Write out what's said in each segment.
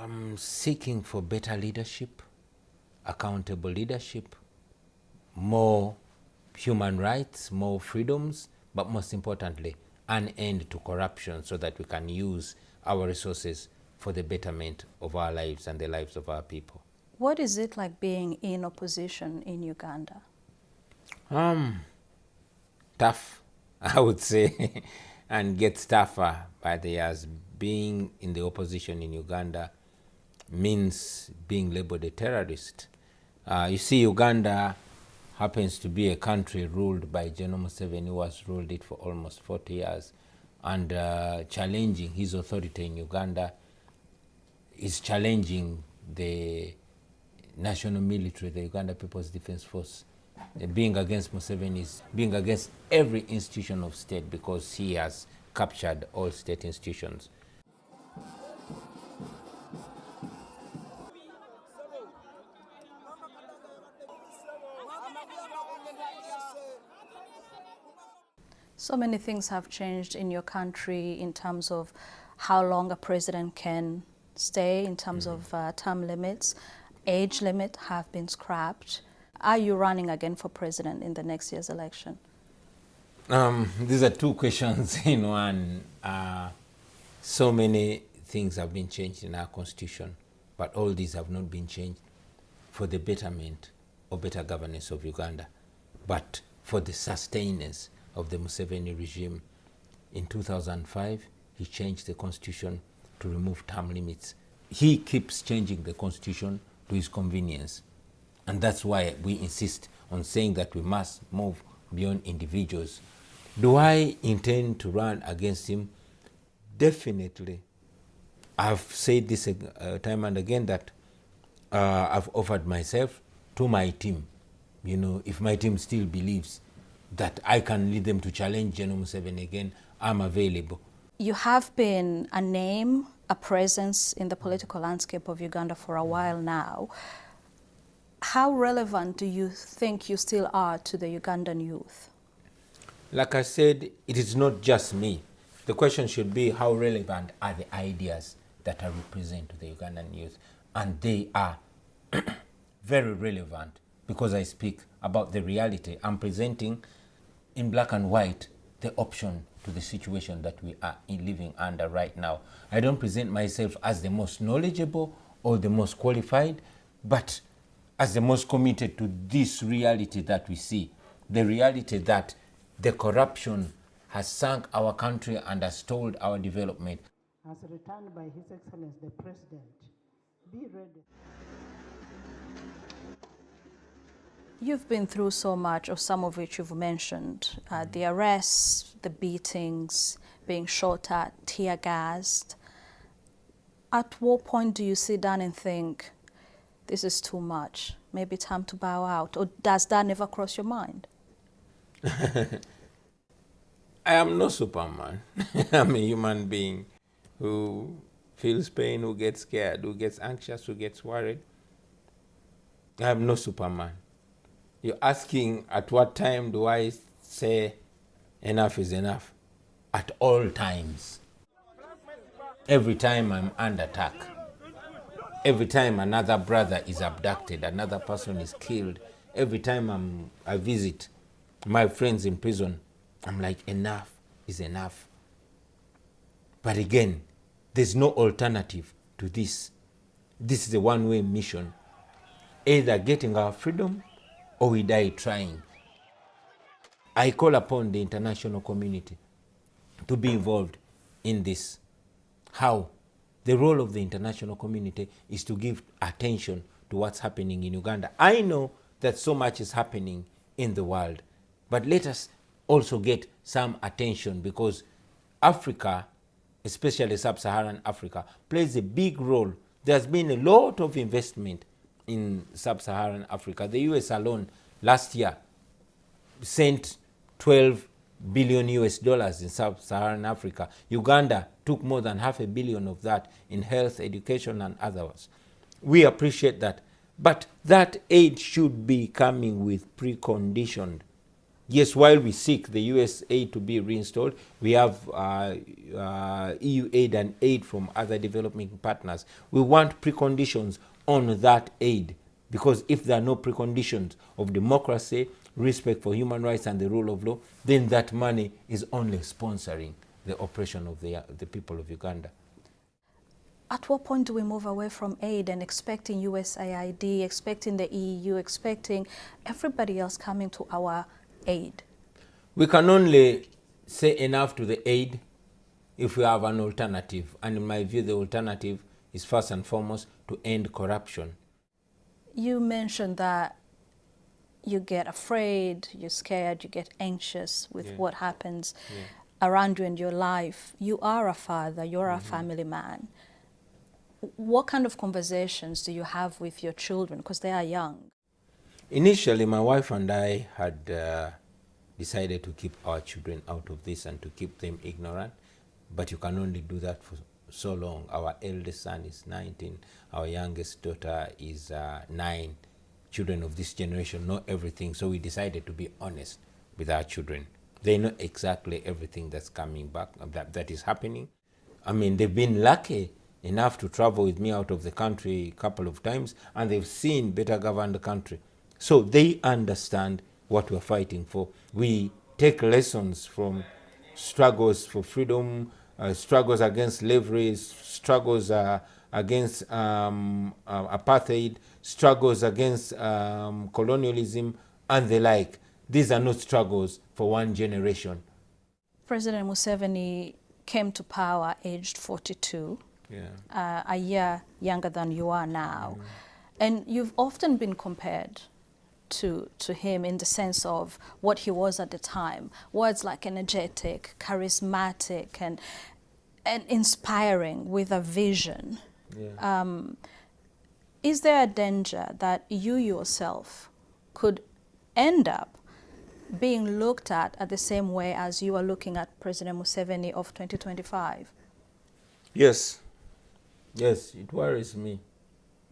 I'm seeking for better leadership, accountable leadership, more human rights, more freedoms, but most importantly, an end to corruption so that we can use our resources for the betterment of our lives and the lives of our people. What is it like being in opposition in Uganda? Tough, I would say, and gets tougher by the years. Being in the opposition in Uganda means being labeled a terrorist. You see, Uganda happens to be a country ruled by General Museveni, who has ruled it for almost 40 years. And challenging his authority in Uganda is challenging the national military, the Uganda People's Defense Force. Being against Museveni is being against every institution of state, because he has captured all state institutions. So many things have changed in your country in terms of how long a president can stay, in terms of term limits. Age limit have been scrapped. Are you running again for president in the next year's election? These are two questions in one. So many things have been changed in our constitution, but all these have not been changed for the betterment or better governance of Uganda, but for the sustenance of the Museveni regime. In 2005, he changed the constitution to remove term limits. He keeps changing the constitution to his convenience. And that's why we insist on saying that we must move beyond individuals. Do I intend to run against him? Definitely. I've said this time and again that I've offered myself to my team. You know, if my team still believes that I can lead them to challenge General Museveni again, I'm available. You have been a name, a presence in the political landscape of Uganda for a while now. How relevant do you think you still are to the Ugandan youth? Like I said, it is not just me. The question should be, how relevant are the ideas that I represent to the Ugandan youth? And they are very relevant, because I speak about the reality. I'm presenting in black and white the option to the situation that we are living under right now. I don't present myself as the most knowledgeable or the most qualified, but as the most committed to this reality that we see, the reality that the corruption has sunk our country and has stalled our development. As returned by His Excellency the President, be ready. You've been through so much, of some of which you've mentioned, the arrests, the beatings, being shot at, tear gassed. At what point do you sit down and think, this is too much, maybe time to bow out? Or does that never cross your mind? I am no Superman. I'm a human being who feels pain, who gets scared, who gets anxious, who gets worried. I am no Superman. You're asking at what time do I say enough is enough? At all times. Every time I'm under attack. Every time another brother is abducted, another person is killed. Every time I visit my friends in prison, I'm like, enough is enough. But again, there's no alternative to this. This is a one-way mission. Either getting our freedom or we die trying. I call upon the international community to be involved in this. How? The role of the international community is to give attention to what's happening in Uganda. I know that so much is happening in the world, but let us also get some attention, because Africa, especially sub-Saharan Africa, plays a big role. There's been a lot of investment in sub-Saharan Africa. The US alone last year sent 12 billion US dollars in sub-Saharan Africa. Uganda took more than $500 million of that in health, education, and others. We appreciate that. But that aid should be coming with preconditioned Yes, while we seek the US aid to be reinstalled, we have EU aid and aid from other developing partners. We want preconditions on that aid, because if there are no preconditions of democracy, respect for human rights and the rule of law, then that money is only sponsoring the oppression of the people of Uganda. At what point do we move away from aid and expecting USAID, expecting the EU, expecting everybody else coming to our aid? We can only say enough to the aid if we have an alternative. And in my view, the alternative is first and foremost to end corruption. You mentioned that you get afraid, you're scared, you get anxious with what happens around you in your life. You are a father, you're a family man. What kind of conversations do you have with your children, because they are young? Initially, my wife and I had decided to keep our children out of this and to keep them ignorant, but you can only do that for so long. Our eldest son is 19, our youngest daughter is 9. Children of this generation know everything, so we decided to be honest with our children. They know exactly everything that's coming back, that is happening. I mean, they've been lucky enough to travel with me out of the country a couple of times, and they've seen better governed country. So they understand what we're fighting for. We take lessons from struggles for freedom, struggles against slavery, struggles against apartheid, struggles against colonialism, and the like. These are not struggles for one generation. President Museveni came to power aged 42, a year younger than you are now. And you've often been compared to him in the sense of what he was at the time. Words like energetic, charismatic, and inspiring, with a vision. Is there a danger that you yourself could end up being looked at the same way as you are looking at President Museveni of 2025? Yes. Yes, it worries me,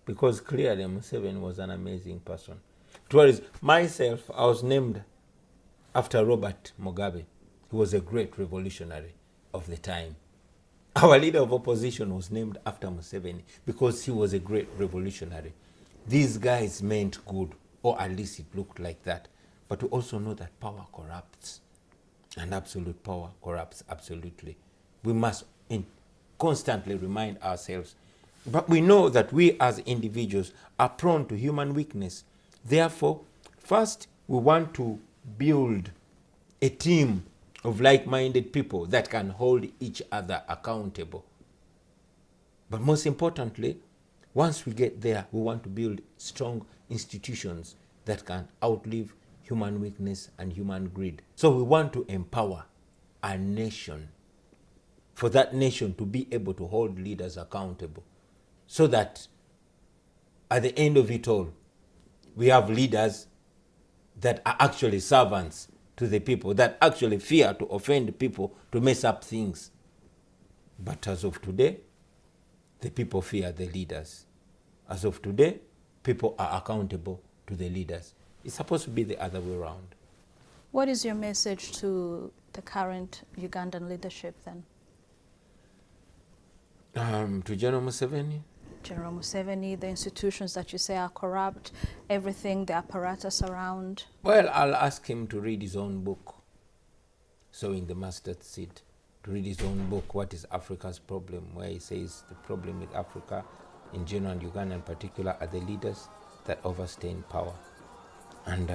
because clearly Museveni was an amazing person. It worries myself. I was named after Robert Mugabe. He was a great revolutionary of the time. Our leader of opposition was named after Museveni because he was a great revolutionary. These guys meant good, or at least it looked like that. But we also know that power corrupts, and absolute power corrupts absolutely. We must constantly remind ourselves. But we know that we as individuals are prone to human weakness. Therefore, first, we want to build a team of like-minded people that can hold each other accountable. But most importantly, once we get there, we want to build strong institutions that can outlive human weakness and human greed. So we want to empower a nation, for that nation to be able to hold leaders accountable, so that at the end of it all, we have leaders that are actually servants to the people, that actually fear to offend people, to mess up things. But as of today, the people fear the leaders. As of today, people are accountable to the leaders. It's supposed to be the other way around. What is your message to the current Ugandan leadership then? To General Museveni? General Museveni, the institutions that you say are corrupt, everything, the apparatus around? Well, I'll ask him to read his own book, Sowing the Mustard Seed, to read his own book, What is Africa's Problem, where he says the problem with Africa in general and Uganda in particular are the leaders that overstay in power. And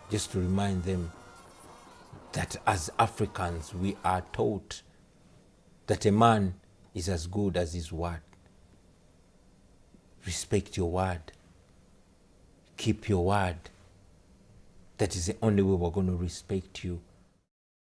just to remind them that as Africans, we are taught that a man is as good as his word. Respect your word. Keep your word. That is the only way we're going to respect you